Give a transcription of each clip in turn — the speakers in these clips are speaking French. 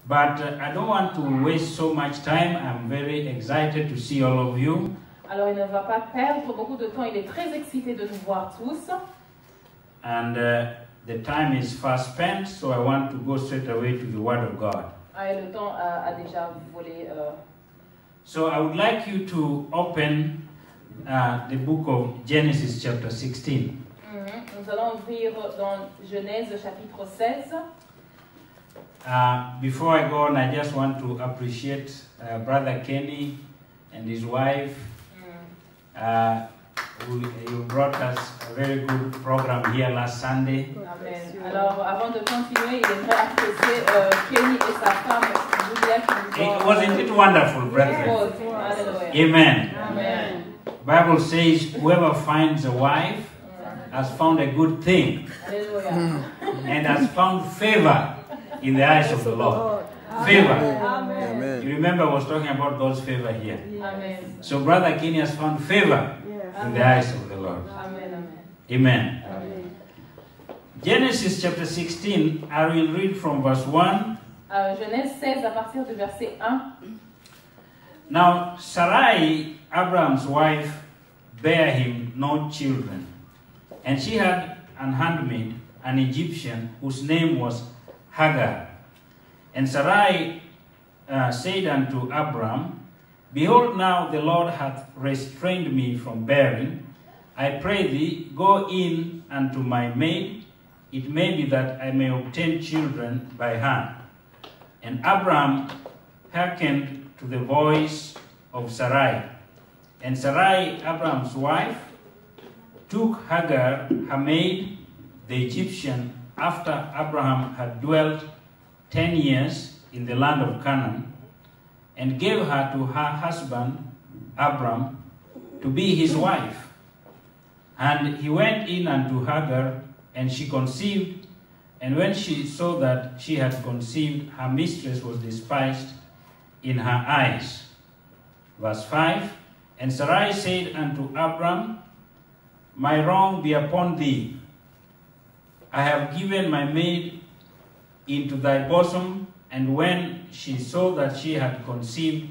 But I don't want to waste so much time. I'm very excited to see all of you. Alors il ne va pas perdre beaucoup de temps, il est très excité de nous voir tous. And the time is fast spent, so I want to go straight away to the Word of God. Et le temps a déjà volé. So I would like you to open the book of Genesis chapter 16. Nous allons ouvrir dans Genèse chapitre 16. Before I go on, I just want to appreciate Brother Kenny and his wife. You brought us a very good program here last Sunday. Amen. Alors, avant de continuer, il aimerait apprécier Kenny et sa femme Julia qui nous ont... Wasn't it wonderful, brethren? Amen. Amen. The Bible says, whoever finds a wife has found a good thing and has found favor in the eyes of the Lord. Favor. Amen. You remember I was talking about God's favor here. Amen. So Brother Kenny has found favor in the eyes of the Lord. Amen. Amen. Amen. Genesis chapter 16, I will read from verse 1. Genèse 16 à partir du verset 1. Now Sarai, Abraham's wife, bare him no children. And she had an handmaid, an Egyptian, whose name was Hagar. And Sarai said unto Abram, Behold, now the Lord hath restrained me from bearing. I pray thee, go in unto my maid. It may be that I may obtain children by her. And Abram hearkened to the voice of Sarai. And Sarai, Abram's wife, took Hagar, her maid, the Egyptian, after Abraham had dwelt 10 years in the land of Canaan, and gave her to her husband, Abram, to be his wife. And he went in unto Hagar, and she conceived, and when she saw that she had conceived, her mistress was despised in her eyes. Verse 5, And Sarai said unto Abram, My wrong be upon thee. I have given my maid into thy bosom, and when she saw that she had conceived,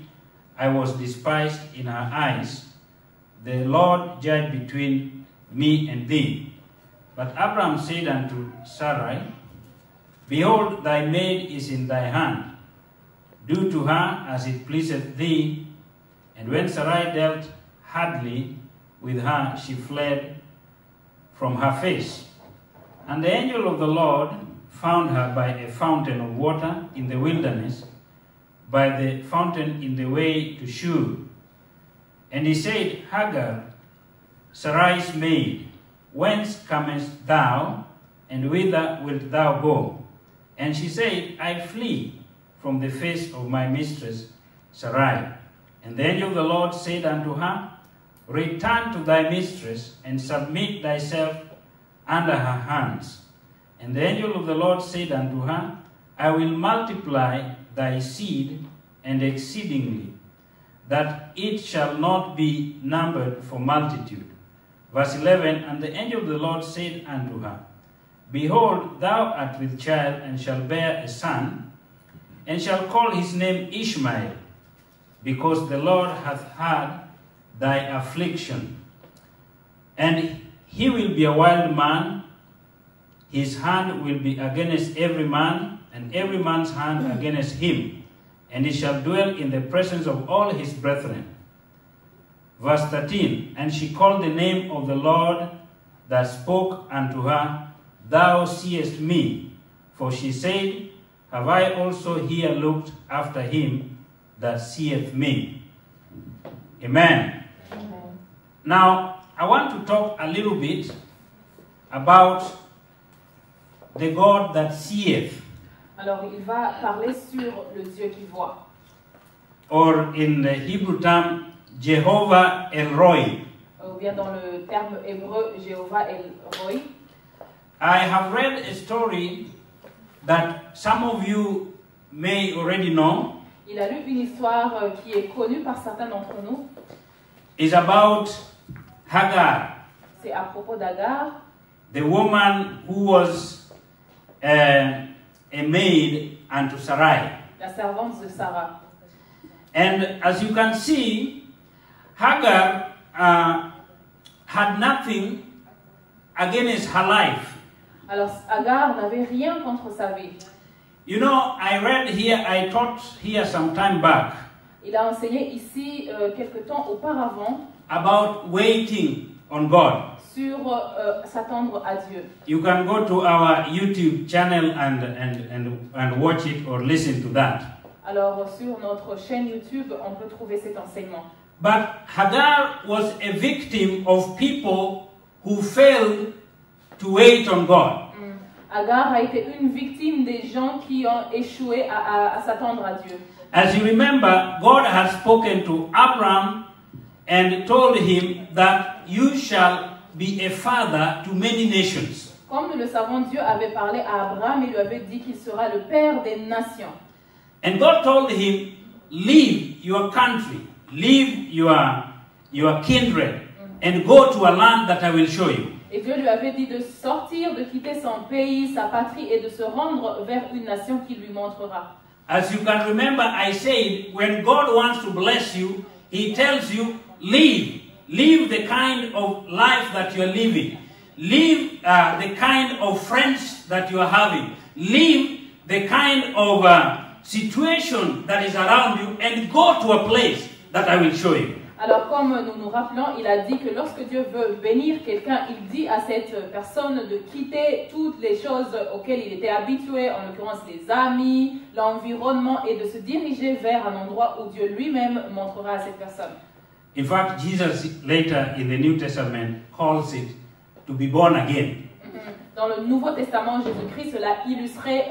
I was despised in her eyes. The Lord judge between me and thee. But Abram said unto Sarai, Behold, thy maid is in thy hand. Do to her as it pleaseth thee. And when Sarai dealt hardly with her, she fled from her face. And the angel of the Lord found her by a fountain of water in the wilderness, by the fountain in the way to Shur. And he said, Hagar, Sarai's maid, whence comest thou, and whither wilt thou go? And she said, I flee from the face of my mistress Sarai. And the angel of the Lord said unto her, Return to thy mistress, and submit thyself under her hands. And the angel of the Lord said unto her, I will multiply thy seed and exceedingly, that it shall not be numbered for multitude. Verse 11, And the angel of the Lord said unto her, Behold, thou art with child, and shalt bear a son, and shall call his name Ishmael, because the Lord hath heard thy affliction. And he will be a wild man, his hand will be against every man, and every man's hand against him, and he shall dwell in the presence of all his brethren. Verse 13, And she called the name of the Lord that spoke unto her, Thou seest me. For she said, Have I also here looked after him that seeth me? Amen. Amen. Now, I want to talk a little bit about the God that seeth. Alors, il va parler sur le Dieu qui voit. Or in the Hebrew term, Jehovah El Roi. Ou bien dans le terme hébreu, Jéhovah El Roi. I have read a story that some of you may already know. Il a lu une histoire qui est connue par certains d'entre nous. It's about Hagar, C'est à propos d'Agar, the woman who was a maid unto Sarai. la servante de Sarah. And as you can see, Hagar had nothing against her life. Alors Agar n'avait rien contre sa vie. You know, I taught here some time back Il a enseigné ici quelque temps auparavant about waiting on God. sur s'attendre à Dieu. You can go to our YouTube channel and watch it or listen to that. Alors sur notre chaîne YouTube, on peut trouver cet enseignement. But Hagar was a victim of people who failed to wait on God. Agar a été une victime des gens qui ont échoué à s'attendre à Dieu. As you remember, God had spoken to Abraham and told him that you shall be a father to many nations. Comme nous le savons, Dieu avait parlé à Abraham et lui avait dit qu'il sera le père des nations. And God told him, leave your country, leave your kindred, and go to a land that I will show you. Et Dieu lui avait dit de sortir, de quitter son pays, sa patrie et de se rendre vers une nation qu'il lui montrera. As you can remember, I said, when God wants to bless you, He tells you, leave the kind of life that you are living. Leave the kind of friends that you are having. Leave the kind of situation that is around you and go to a place that I will show you. Alors comme nous nous rappelons, il a dit que lorsque Dieu veut bénir quelqu'un, il dit à cette personne de quitter toutes les choses auxquelles il était habitué, en l'occurrence les amis, l'environnement, et de se diriger vers un endroit où Dieu lui-même montrera à cette personne. In fact, Jesus later in the New Testament calls it to be born again. Dans le Nouveau Testament, Jésus-Christ l'a illustré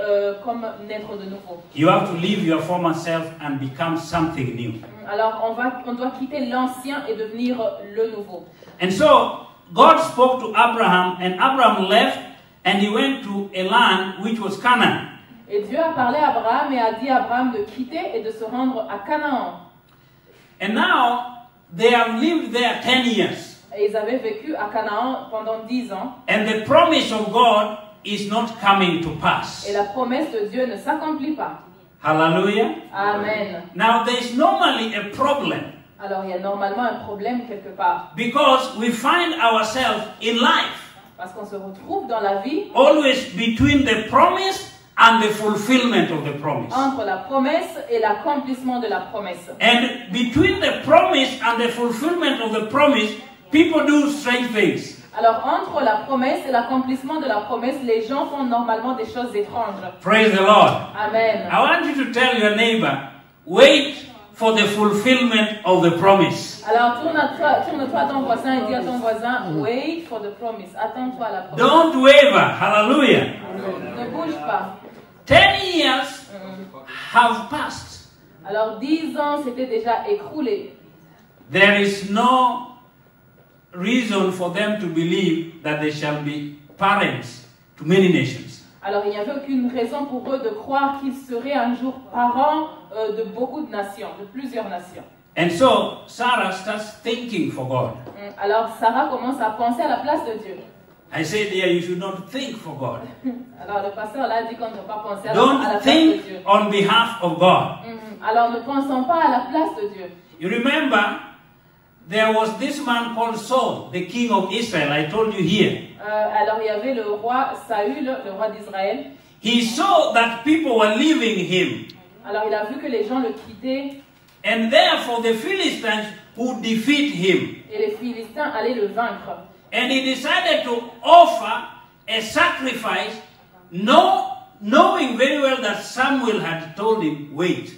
comme naître de nouveau. You have to leave your former self and become something new. Alors on doit quitter l'ancien et devenir le nouveau. And so God spoke to Abraham, and Abraham left and he went to a land which was Canaan. Et Dieu a parlé à Abraham et a dit à Abraham de quitter et de se rendre à Canaan. And now they have lived there 10 years. Et ils avaient vécu à Canaan pendant 10 ans. And the promise of God is not coming to pass. Et la promesse de Dieu ne s'accomplit pas. Hallelujah. Amen. Now there is normally a problem. Alors il y a normalement un problème quelque part. Because we find ourselves in life Parce qu'on se retrouve dans la vie always between the promise and the fulfillment of the promise. entre la promesse et l'accomplissement de la promesse. And between the promise and the fulfillment of the promise, people do strange things. Alors entre la promesse et l'accomplissement de la promesse, les gens font normalement des choses étranges. Praise the Lord. Amen. I want you to tell your neighbor, wait for the fulfillment of the promise. Alors tourne-toi à ton voisin et dis à ton voisin, wait for the promise. Attends-toi à la promesse. Don't waver. Hallelujah. Ne bouge pas. 10 years have passed. Alors 10 ans s'étaient déjà écroulés. There is no reason for them to believe that they shall be parents to many nations. Alors il n'y avait aucune raison pour eux de croire qu'ils seraient un jour parents de beaucoup de nations, de plusieurs nations. And so Sarah starts thinking for God. Alors Sarah commence à penser à la place de Dieu. I said here, you should not think for God. Alors le pasteur là dit qu'on ne doit pas penser à la place de Don't Dieu. think on behalf of God. Alors ne pensons pas à la place de Dieu. You remember, there was this man called Saul, the king of Israel. I told you here. Alors il y avait le roi Saül, le roi d'Israël. He saw that people were leaving him. Alors il a vu que les gens le quittaient. And therefore the Philistines would defeat him. Et les Philistins allaient le vaincre. And he decided to offer a sacrifice, knowing very well that Samuel had told him, wait.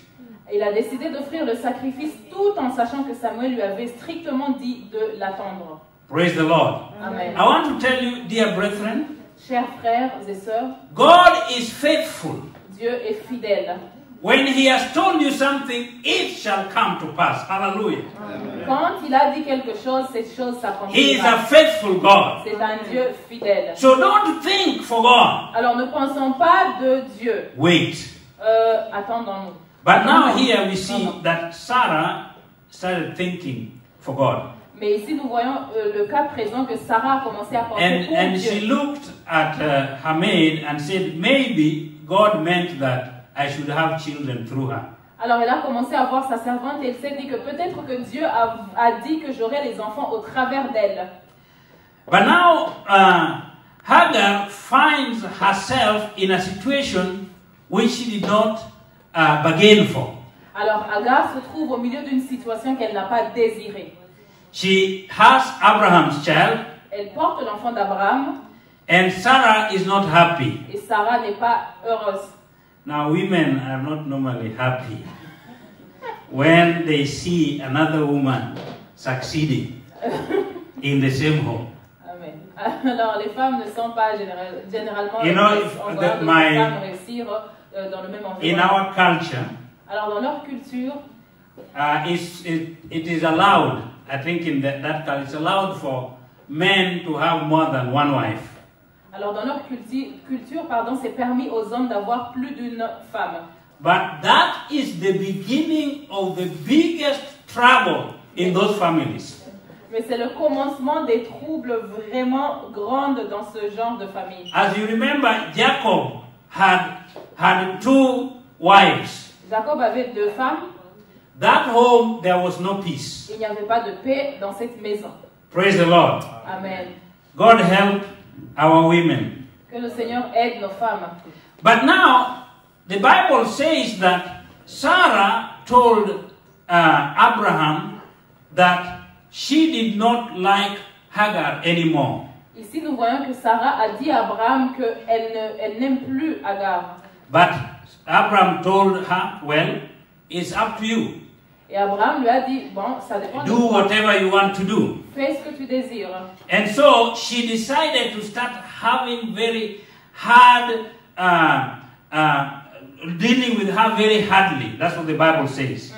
Il a décidé d'offrir le sacrifice tout en sachant que Samuel lui avait strictement dit de l'attendre. Praise the Lord. Amen. I want to tell you, dear brethren, Chers frères et sœurs, God is faithful. Dieu est fidèle. When he has told you something, it shall come to pass. Hallelujah. Quand il a dit quelque chose, cette chose He is a s'accomplira. faithful God. C'est un Dieu fidèle. So don't think for God. Alors ne pensons pas de Dieu. Wait. Attendons-nous. But now here we see that Sarah started thinking for God. Mais ici nous voyons le cas présent que Sarah a commencé à penser pour And Dieu. she looked at her maid and said, maybe God meant that I should have children through her. Alors elle a commencé à voir sa servante et elle s'est dit que peut-être que Dieu a dit que j'aurais les enfants au travers d'elle. But now Hagar finds herself in a situation which she did not bargain for. Alors Agar se trouve au milieu d'une situation qu'elle n'a pas désirée. She has Abraham's child, Elle porte l'enfant d'Abraham and Sarah is not happy. et Sarah n'est pas heureuse. Now, women are not normally happy when they see another woman succeeding in the same home. Amen. Alors les femmes ne sont pas généralement You know, on voit d'autres femmes réussir dans le même In environnement. our culture, Alors dans leur culture, it is allowed, I think in that culture, it's allowed for men to have more than one wife. alors dans leur culture, pardon, c'est permis aux hommes d'avoir plus d'une femme. But that is the beginning of the biggest trouble in those families. Mais c'est le commencement des troubles vraiment grands dans ce genre de famille. As you remember, Jacob had two wives. Jacob avait 2 femmes. That home, there was no peace. Il n'y avait pas de paix dans cette maison. Praise the Lord. Amen. God help our women. Que le Seigneur aide nos femmes. But now, the Bible says that Sarah told Abraham that she did not like Hagar anymore. Ici, nous voyons que Sarah a dit à Abraham qu'elle n'aime plus Agar. But Abraham told her, well, it's up to you. Et Abraham lui a dit, bon, ça dépend de Do toi. whatever you want to do. Fais ce que tu désires. And so she decided to start having very hard, dealing with her very hardly. That's what the Bible says.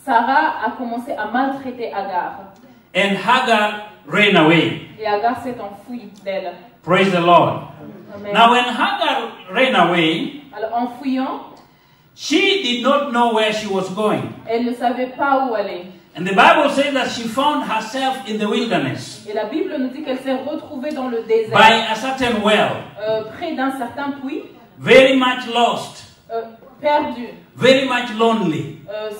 Sarah a commencé à maltraiter Agar. And Hagar ran away. Et Agar s'est enfuie d'elle. Praise the Lord. Amen. Now when Hagar ran away, Alors, en fuyant, she did not know where she was going. elle ne savait pas où aller. And the Bible says that she found herself in the wilderness Et la Bible nous dit qu'elle s'est retrouvée dans le désert, by a certain well, près d'un certain puits, very much lost, perdue, very much lonely.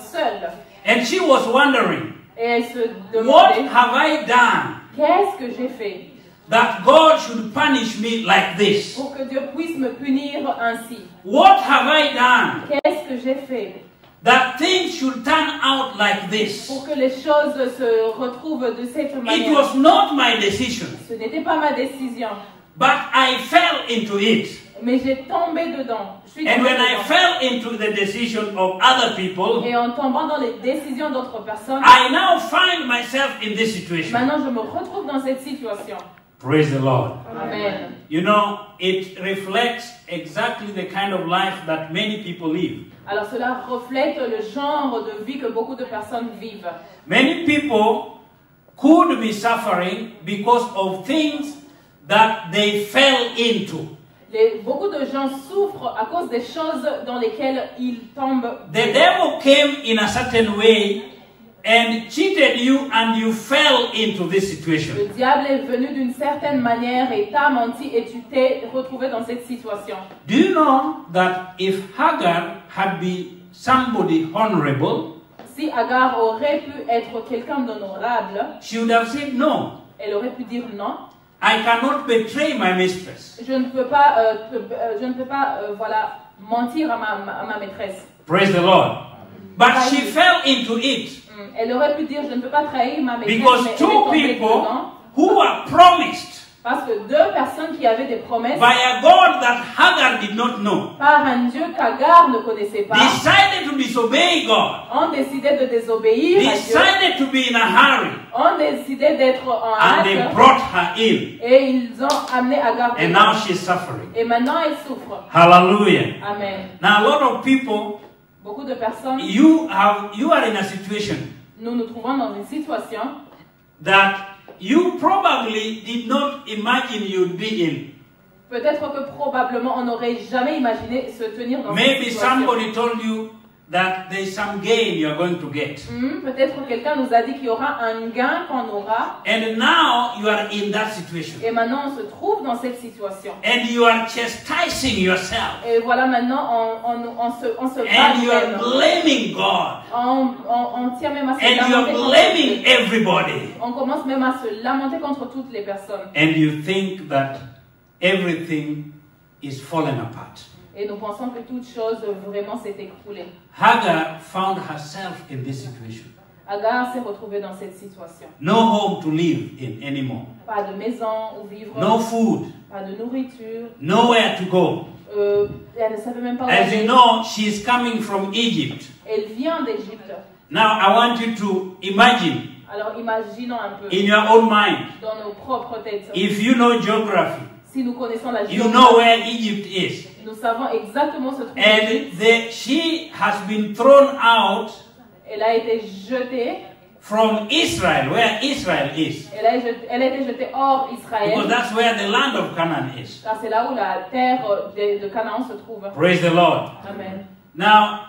seule. And she was wondering, Et elle se what demandait, have I done qu'est-ce que j'ai fait that God should punish me like this? pour que Dieu puisse me punir ainsi? What have I done Qu'est-ce que j'ai fait that things should turn out like this? pour que les choses se retrouvent de cette It manière? was not my decision, Ce n'était pas ma décision, but I fell into it. mais j'ai tombé dedans. Je suis And tombée when I dedans. fell into the decision of other people, Et en tombant dans les décisions d'autres personnes, I now find myself in this situation. maintenant je me retrouve dans cette situation. Praise the Lord. Amen. You know, it reflects exactly the kind of life that many people live. Alors cela reflète le genre de vie que beaucoup de personnes vivent. Many people could be suffering because of things that they fell into. Beaucoup de gens souffrent à cause des choses dans lesquelles ils tombent. The devil came in a certain way and cheated you and you fell into this Le situation. diable est venu d'une certaine manière et t'a menti et tu t'es retrouvé dans cette situation. Do you know that if Hagar had been somebody honorable, Si Agar aurait pu être quelqu'un d'honorable, she would have said, no, elle aurait pu dire non. I cannot betray my mistress. Je ne peux pas, voilà, mentir à ma maîtresse. Praise the Lord. But she fell into it Elle aurait pu dire je ne peux pas trahir ma maîtresse, because mais elle est two tombée people dedans. who were promised Parce que 2 personnes qui avaient des promesses by a God that Hagar did not know par un Dieu qu'Agar ne connaissait pas decided to disobey God, ont décidé de désobéir à Dieu, decided to be in a hurry, ont décidé d'être en and they hâte brought her in. et ils ont amené Agar And dedans. now she's suffering. Et maintenant elle souffre. Hallelujah. Amen. Now, a lot of people, Beaucoup de personnes, you are in a situation nous nous trouvons dans une situation that you probably did not imagine you'd be in. peut-être que probablement on n'aurait jamais imaginé se tenir dans cette Maybe situation. somebody told you, that there is some gain you are going to get. Peut-être que quelqu'un nous a dit qu'il y aura un gain qu'on aura. And now you are in that situation. Et maintenant, on se trouve dans cette situation. And you are chastising yourself. Et voilà, maintenant, on se bat And you are même. blaming God. On tient même à se And you are lamenter contre blaming everybody. On commence même à se lamenter contre toutes les personnes. And you think that everything is falling apart. Et nous pensons que toute chose vraiment s'est écroulée. Hagar found herself in this situation. Agar s'est retrouvée dans cette situation. No home to live in anymore. Pas de maison où vivre. No food. Pas de nourriture. Nowhere to go. Elle ne savait même pas où As you aller. know, she is coming from Egypt. Elle vient d'Égypte. Now I want you to imagine Alors imaginons un peu in your own mind, dans nos propres têtes. if you know geography, Si nous connaissons la you know géographie, where Egypt is. nous savons exactement ce truc. And she has been thrown out Elle a été jetée. from Israel, where Israel is. Elle a été jetée hors Israël. Because that's where the land of Canaan is. Car c'est là où la terre de Canaan se trouve. Praise the Lord. Amen. Now,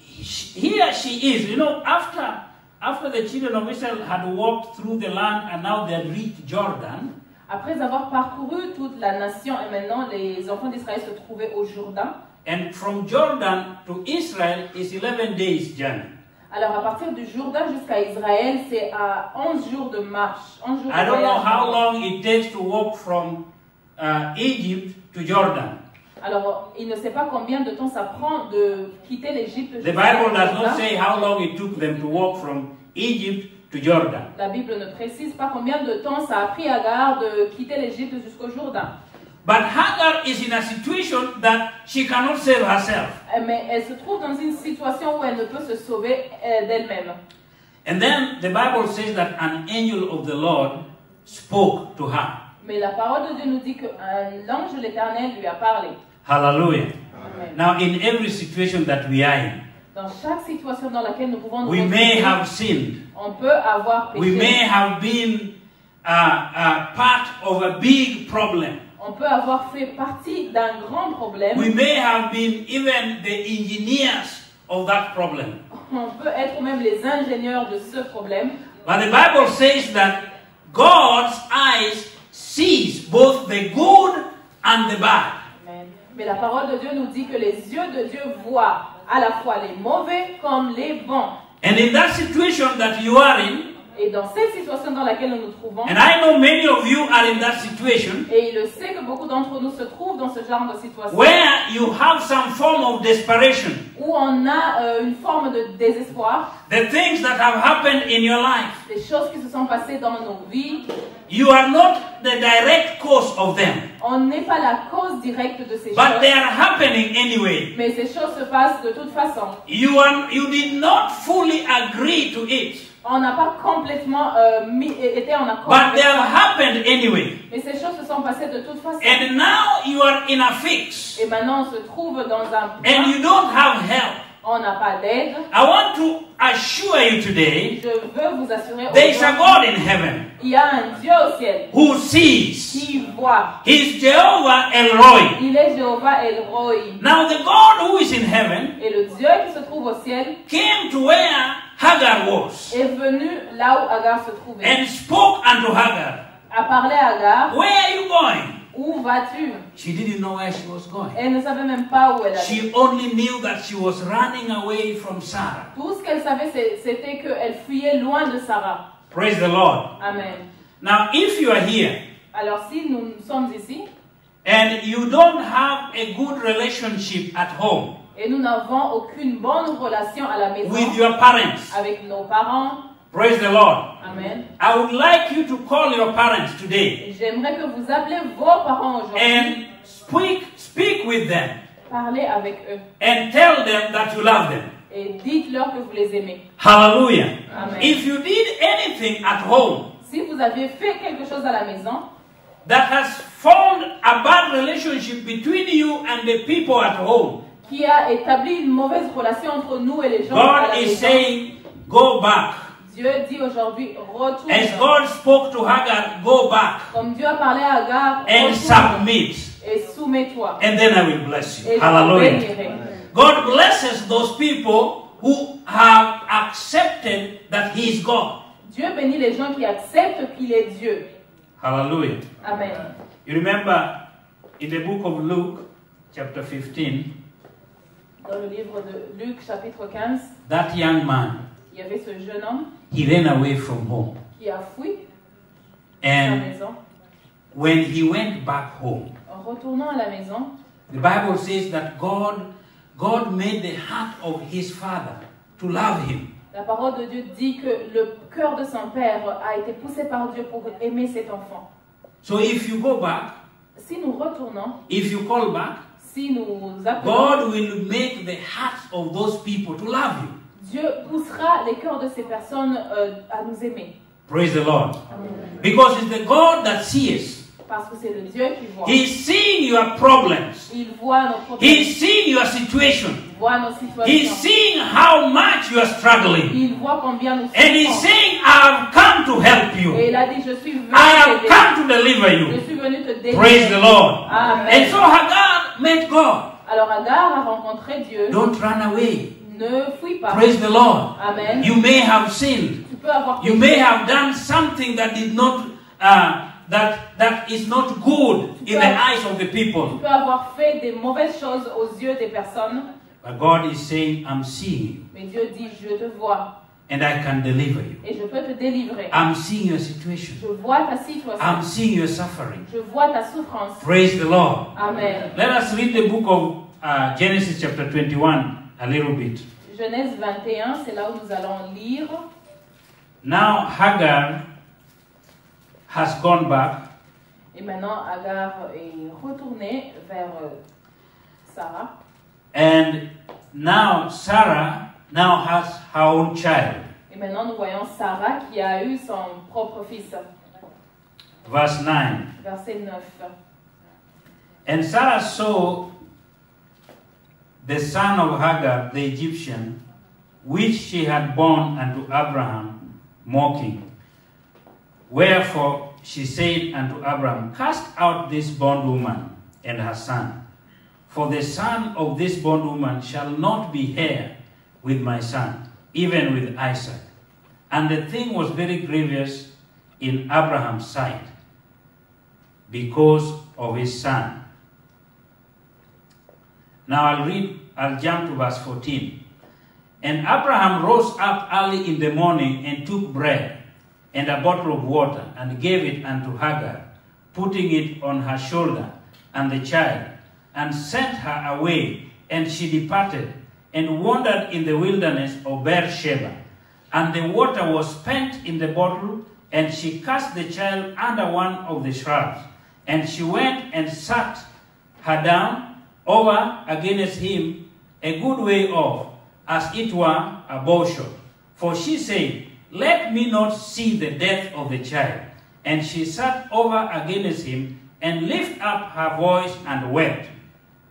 here she is. You know, after the children of Israel had walked through the land and now they had reached Jordan, Après avoir parcouru toute la nation et maintenant les enfants d'Israël se trouvaient au Jourdain. and from Jordan to Israel is 11 days journey. Alors à partir du Jourdain jusqu'à Israël, c'est à 11 jours de marche. 11 jours I de don't know voyage. how long it takes to walk from Egypt to Jordan. Alors il ne sait pas combien de temps ça prend de quitter l'Égypte. The jusqu'à Bible does Jourdain. not say how long it took them to walk from Egypt to Jordan. La Bible ne précise pas combien de temps ça a pris à Agar de quitter l'Égypte jusqu'au Jourdain. But Hagar is in a situation that she cannot save herself. Mais elle se trouve dans une situation où elle ne peut se sauver d'elle-même. And then the Bible says that an angel of the Lord spoke to her. Mais la parole de Dieu nous dit qu'un ange de l'Éternel lui a parlé. Hallelujah. Amen. Now, in every situation that we are in, Dans chaque situation dans laquelle nous pouvons nous we may retrouver, have sinned. on peut avoir We may péché. have been part of a big problem. On peut avoir fait partie d'un grand problème. We may have been even the engineers of that problem. On peut être même les ingénieurs de ce problème. But the Bible says that God's eyes sees both the good and the bad. Amen. Mais la parole de Dieu nous dit que les yeux de Dieu voient à la fois les mauvais comme les bons. And in that situation that you are in, Et dans cette situation dans laquelle nous nous trouvons, and I know many of you are in that situation, et il le sait que beaucoup d'entre nous se trouvent dans ce genre de situation, where you have some form of desperation, où on a une forme de désespoir, the things that have happened in your life, des choses qui se sont passées dans nos vies, you are not the direct cause of them, on n'est pas la cause directe de ces but they choses, are happening anyway. mais ces choses se passent de toute façon. You did not fully agree to it, On n'a pas complètement été en accord but avec they have ça, happened anyway. mais ces choses se sont passées de toute façon. And now you are in a fix, Et maintenant on se trouve dans un and point, you don't have help. on n'a pas d'aide. I want to assure you today, Je veux vous assurer there is a aujourd'hui, God in heaven il y a un Dieu au ciel who sees. qui voit. He's Jehovah Elroy. Il est Jéhovah El Roi. Now the God who is in heaven Et le Dieu qui se trouve au ciel came to where Hagar was est venu là où Agar se trouvait. and spoke unto Hagar. A parlé à Agar, Where are you going? où vas-tu? She didn't know where she was going. Elle ne savait même pas où elle allait. She only knew that she was running away from Sarah. Tout ce qu'elle savait, c'était qu'elle fuyait loin de Sarah. Praise the Lord. Amen. Now, if you are here Alors si nous sommes ici and you don't have a good relationship at home et nous n'avons aucune bonne relation à la maison with your parents, avec nos parents, praise the Lord. amen. I would like you to call your parents today J'aimerais que vous appelez vos parents aujourd'hui, and speak with them parlez avec eux and tell them that you love them. et dites-leur que vous les aimez. Hallelujah. Amen. If you did anything at home Si vous aviez fait quelque chose à la maison that has formed a bad relationship between you and the people at home, qui a établi une mauvaise relation entre nous et les gens à la God is maison, saying, go back. Dieu dit aujourd'hui, retourne. As God spoke to Hagar, go back Comme Dieu a parlé à Agar, and retourne submit. et soumets-toi. And then I will bless Et you. je te Hallelujah. bénirai. God blesses those people who have accepted that He is God. Dieu bénit les gens qui acceptent qu'il est Dieu. Hallelujah. Amen. You remember in the book of Luke, chapter 15, Dans le livre de Luc, chapitre 15, that young man, il y avait ce jeune homme he ran away from home. qui a fui sa And maison. when he went back home, En retournant à la maison, the Bible says that God made the heart of his father to love him. la parole de Dieu dit que le cœur de son père a été poussé par Dieu pour aimer cet enfant. So if you go back, Si nous retournons, if you call back, si nous appelons, God will make the hearts of those people to love you. Dieu poussera les cœurs de ces personnes à nous aimer. Praise the Lord. Amen. Because it's the God that sees. Parce que c'est le Dieu qui voit. He's seeing your problems. Il voit nos problèmes. He's seeing your situation. Il voit nos situations. He's seeing how much you are struggling. Il voit combien nous And He's souffrons. saying, I have come to help Et you. il a dit, je suis venu I have t'aider. come to deliver Je you. suis venu te délivrer. Praise the Lord. Amen. And so Hagar met God. Alors Agar a rencontré Dieu. Don't run away. Ne fuis pas. Praise the Lord. Amen. You may have sinned. Tu peux avoir You péché. may have done something that did not that is not good in the eyes of the Tu people. peux avoir fait des mauvaises choses aux yeux des personnes. But God is saying, I'm seeing you Mais Dieu dit, je te vois and I can deliver you. et je peux te délivrer. I'm seeing your situation. Je vois ta situation. I'm seeing your suffering. Je vois ta souffrance. Praise the Lord. Amen. Let us read the book of Genesis chapter 21 a little bit. Genèse 21, c'est là où nous allons lire. Now Hagar has gone back Et maintenant, Agar est retournée vers Sarah. and now Sarah now has her own child. Et maintenant, nous voyons Sarah qui a eu son propre fils. Verse 9. Verset 9. And Sarah saw the son of Hagar, the Egyptian, which she had borne unto Abraham, mocking. Wherefore she said unto Abraham, Cast out this bondwoman and her son, for the son of this bondwoman shall not be heir with my son, even with Isaac. And the thing was very grievous in Abraham's sight, because of his son. Now I'll jump to verse 14. And Abraham rose up early in the morning and took bread and a bottle of water and gave it unto Hagar, putting it on her shoulder and the child, and sent her away. And she departed and wandered in the wilderness of Beersheba. And the water was spent in the bottle, and she cast the child under one of the shrubs. And she went and sat her down over against him a good way off, as it were a bowshot. For she said, Let me not see the death of the child. And she sat over against him, and lifted up her voice and wept.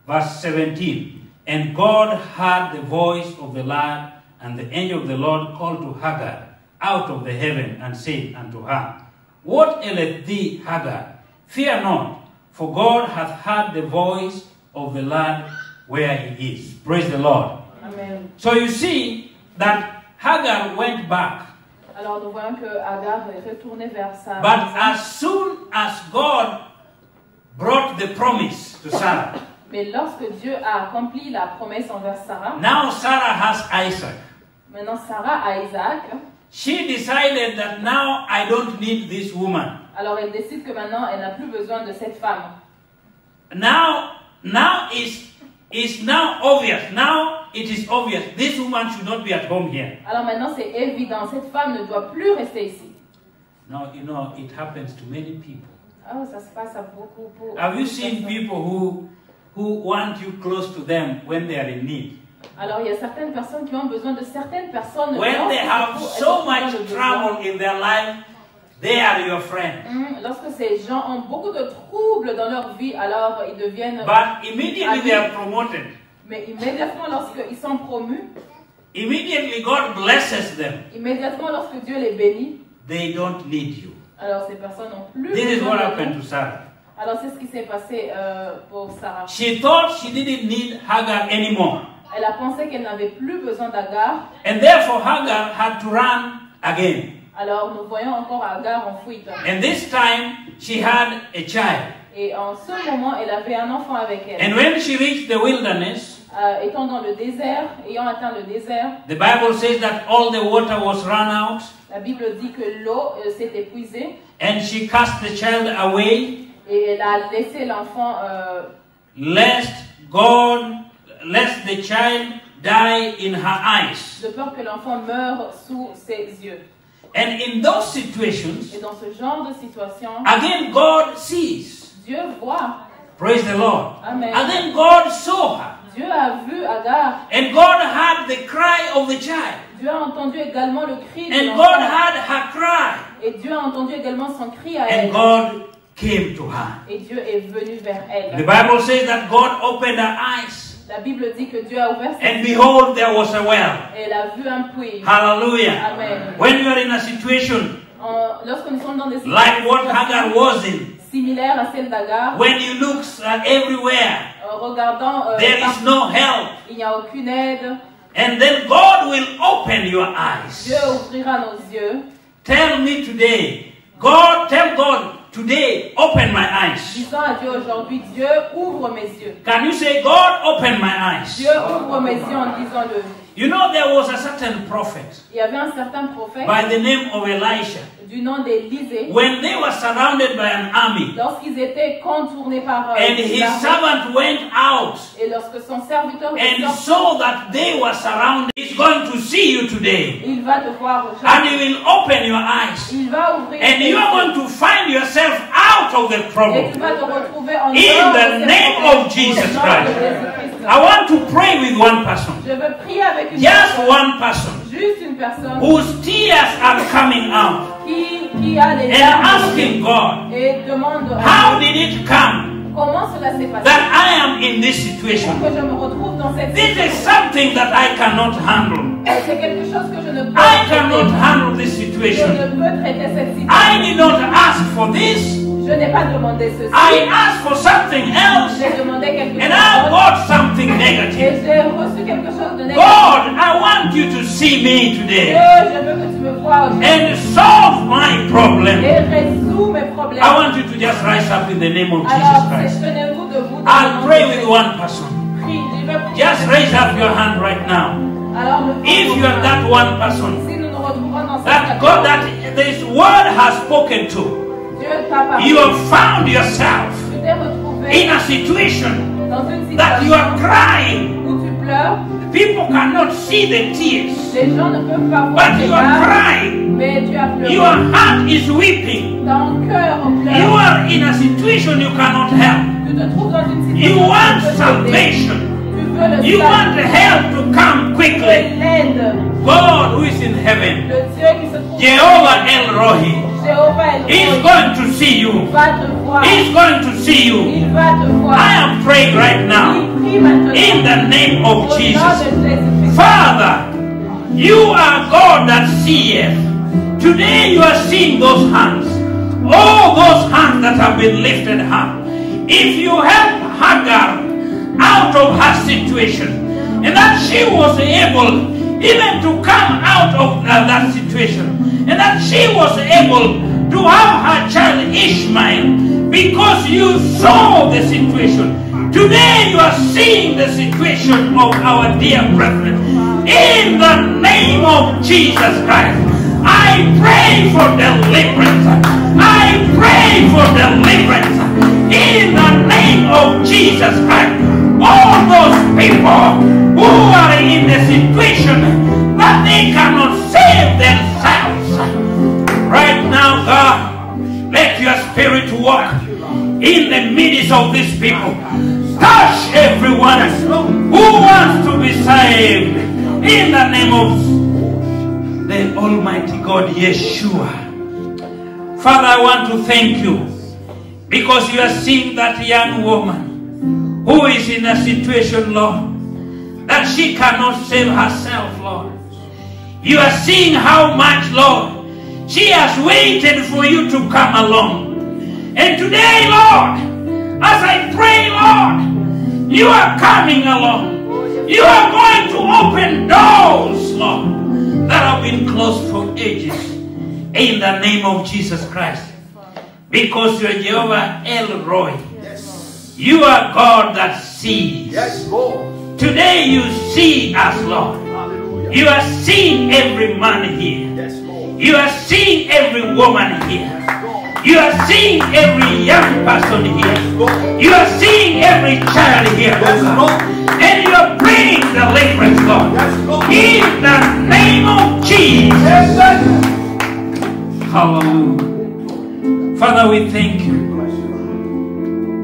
Verse 17. And God heard the voice of the lad, and the angel of the Lord called to Hagar out of the heaven, and said unto her, What aileth thee, Hagar? Fear not, for God hath heard the voice of the lad where he is. Praise the Lord. Amen. So you see that Hagar went back. Alors nous voyons que Agar est retournée vers sa But maison. as soon as God brought the promise to Sarah, Mais lorsque Dieu a accompli la promesse envers Sarah, now Sarah has Isaac. maintenant Sarah a Isaac. She decided that now I don't need this woman. Alors elle décide que maintenant elle n'a plus besoin de cette femme. Now it's now obvious. Now it is obvious. This woman should not be at home here. Alors maintenant c'est évident, cette femme ne doit plus rester ici. Now, you know, it happens to many people. Oh, ça se passe à beaucoup. Have you seen people who want you close to them when they are in need? Alors il y a certaines personnes qui ont besoin de certaines personnes. When they have so much trouble in their life, they are your friend. Lorsque ces gens ont beaucoup de troubles dans leur vie, alors ils deviennent. But immediately they are promoted. Mais immédiatement lorsqu'ils sont promus, Immediately God blesses them. immédiatement lorsque Dieu les bénit, They don't need you. alors ces personnes n'ont plus This is besoin what de happened nous. to Sarah. Alors c'est ce qui s'est passé pour Sarah. She thought she didn't need Hagar anymore. Elle a pensé qu'elle n'avait plus besoin d'Agar. And therefore Hagar had to run again. Alors nous voyons encore Agar en fuite. And this time she had a child. Et en ce moment, elle avait un enfant avec elle. And when she reached the wilderness, étant dans le désert, ayant atteint le désert, the Bible says that all the water was run out. La Bible dit que l'eau s'est épuisée. And she cast the child away. Et elle a laissé l'enfant. Lest the child die in her eyes. De peur que l'enfant meure sous ses yeux. And in those situations, et dans ce genre de situation, again God sees. Dieu voit. Praise the Lord. Amen. And then God saw her. Dieu a vu Agar. And God heard the cry of the child. Dieu a entendu également le cri de And l'enfant. God heard her cry. Et Dieu a entendu également son cri à elle. And God came to her. Et Dieu est venu vers elle. The Bible says that God opened her eyes. La Bible dit que Dieu a ouvert ses And yeux. behold, there was a well. Et elle a vu un puits. Hallelujah. Amen. When you are in a situation Lorsque nous sommes dans des like what Hagar was in, similaires à celle d'Agar, when you look everywhere, regardant there is no help. il n'y a aucune aide. And then God will open your eyes. Dieu ouvrira nos yeux. Tell me today, tell God today, open my eyes. Disons à Dieu aujourd'hui, Dieu ouvre mes yeux. Can you say, God, open my eyes? Dieu ouvre mes yeux en disant-le. You know, there was a certain prophet Il y avait un certain prophète by the name of Elisha. du nom d'Élisée. When they were surrounded by an army, Lorsqu'ils étaient contournés par and his l'armée, servant went out et lorsque son serviteur and sort, saw that they were surrounded, he's going to see you today. il va te voir And aujourd'hui. he will open your eyes. Il va ouvrir And tes you are yeux. going to find yourself out of the Et problem. tu vas te retrouver en In dehors de the ces name problèmes. of Jesus Au nom de Christ. Jésus-Christ. I want to pray with one person. Je veux prier avec une Just personne. one person. Juste une personne Whose tears are coming out. qui a les And larmes asking God, et demande how did it come comment cela s'est passé that I am in this situation? pour que je me retrouve dans cette This is situation. something that I cannot handle. C'est quelque chose que je ne peux I cannot traiter. handle this Je situation. ne peux traiter cette I situation. did not ask for this. Je n'ai pas demandé ceci. I asked for something else. J'ai demandé quelque And chose I d'autre. got something negative. Et j'ai reçu quelque chose de négatif. God, I want you to see me Dieu, today je veux que tu me vois aujourd'hui and solve my problem. et résous mes problèmes. I want you to just rise up in the name of Jesus Alors, Christ. tenez-vous debout. I'll pray with one person. Prie, je vais prier. Just raise up your hand right now. Alors, nous If you are that one person si nous nous retrouvons dans cette that God, that this word has spoken to, Dieu t'a parlé. you have found yourself Tu t'es retrouvé in a situation dans une that you are situation crying. où tu pleures. People cannot see the tears, Les gens ne peuvent pas voir but tes you are larmes, crying. mais tu as pleuré. Your heart is weeping. Ton cœur You pleure. are in a situation you cannot help. Tu te trouves dans une You situation où want tu peux t'aider. salvation. Tu veux le You want salut. help to come Tu veux quickly. l'aide. God who is in heaven, Le Dieu qui se trouve Jehovah El Rohi, Jéhovah El is Roi, going to see you. il va te voir. He's going to see you. Il va te voir. I am praying right now Il prie maintenant. in the name Au of nom de Jesus. Jésus-Christ. Father, you are God that seeth. Today you are seeing those hands. All those hands that have been lifted up. If you help Hagar out of her situation, and that she was able even to come out of that situation, and that she was able to have her child Ishmael, because you saw the situation. Today you are seeing the situation of our dear brethren. In the name of Jesus Christ, I pray for deliverance. I pray for deliverance. In the name of Jesus Christ, all those people who are in a situation that they cannot save themselves, right now, God, let your spirit walk in the midst of these people. Touch everyone who wants to be saved in the name of the Almighty God, Yeshua. Father, I want to thank you because you are seeing that young woman who is in a situation, Lord, that she cannot save herself, Lord. You are seeing how much, Lord, she has waited for you to come along. And today, Lord, as I pray, Lord, you are coming along. You are going to open doors, Lord, that have been closed for ages. In the name of Jesus Christ. Because you are Jehovah El Roy. Yes. You are God that sees. Yes, Lord. Today you see us, Lord. Hallelujah. You are seeing every man here. Yes, Lord. You are seeing every woman here. Yes, Lord. You are seeing every young person here. Lord. You are seeing every child here. Yes, Oh Lord. God. And you are bringing deliverance, Lord. Yes, Lord. In the name of Jesus. Amen. Hallelujah. Father, we thank you.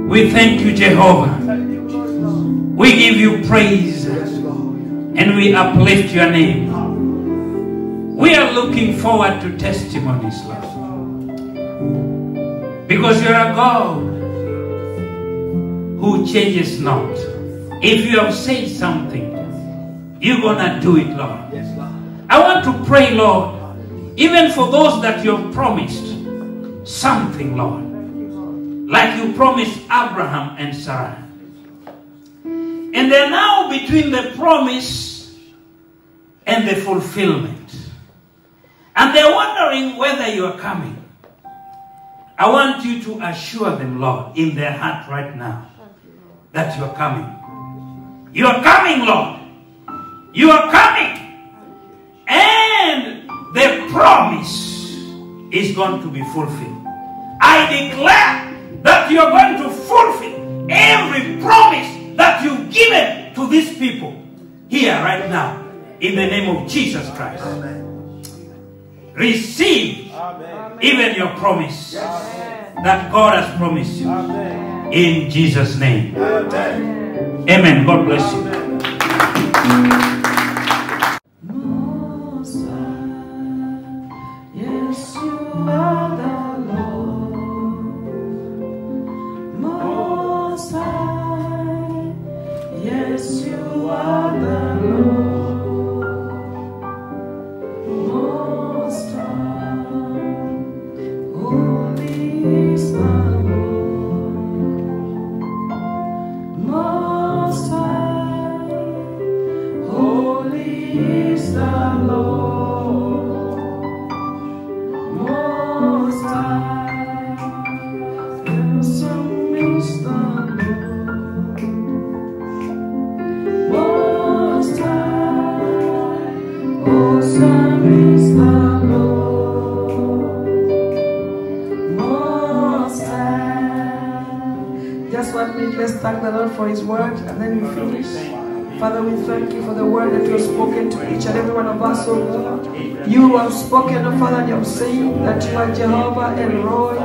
We thank you, Jehovah. We give you praise and we uplift your name. We are looking forward to testimonies, Lord. Because you're a God who changes not. If you have said something, you're gonna do it, Lord. I want to pray, Lord, even for those that you have promised something, Lord, like you promised Abraham and Sarah. And they're now between the promise and the fulfillment. And they're wondering whether you are coming. I want you to assure them, Lord, in their heart right now, that you are coming. You are coming, Lord. You are coming. And the promise is going to be fulfilled. I declare that you are going to fulfill every promise that you've given to these people here right now in the name of Jesus Christ. Amen. Receive even your promise that God has promised you in Jesus' name. Amen. Amen. God bless you. Yes, you are the Lord, Most High. Yes, you are the Lord, Most High. Holy is the Lord, Most High. Holy is the Lord. Let's thank the Lord for His word and then we finish. Father, we thank you for the word that you have spoken to each and every one of us, oh God. You have spoken, oh Father, and you have said that you are Jehovah El Roy.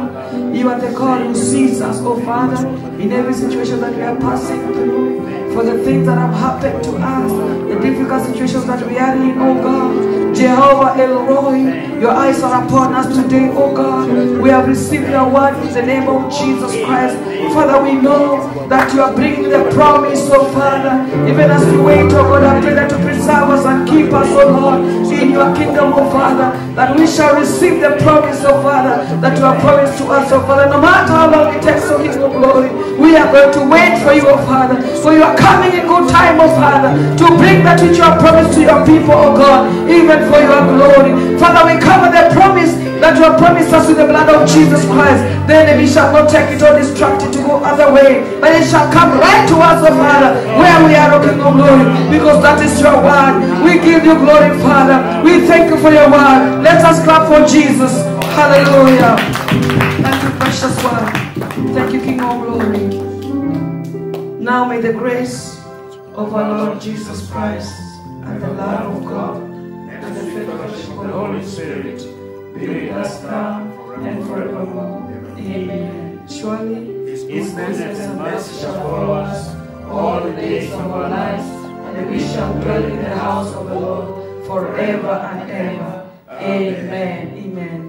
You are the God who sees us, oh Father, in every situation that we are passing through. For the things that have happened to us, the difficult situations that we are in, oh God. Jehovah El Roy, your eyes are upon us today, oh God. We have received your word in the name of Jesus Christ. Father, we know that you are bringing the promise, oh Father. Even as we wait, oh God, I pray that you preserve us and keep us, oh Lord, in your kingdom, oh Father, that we shall receive the promise, oh Father, that you have promised to us, oh Father. No matter how long it takes, oh King of glory, we are going to wait for you, oh Father, for you are coming in good time, oh Father, to bring that which you have promised to your people, oh God, even for your glory. Father, we cover the promise that you have promised us with the blood of Jesus Christ. The enemy shall not take it or distract it to go other way, but it shall come right to us, oh Father, where we are, O King of glory, because that is your word. We give you glory, Father. We thank you for your word. Let us clap for Jesus. Hallelujah. Thank you, precious one. Thank you, King of glory. Now may the grace of our Lord Jesus Christ and the love of God and the fellowship of the Holy Spirit be with us now and forevermore. Amen. Surely His goodness and mercy shall follow us all the days of our lives, and we shall dwell in the house of the Lord forever and ever. Amen. Amen.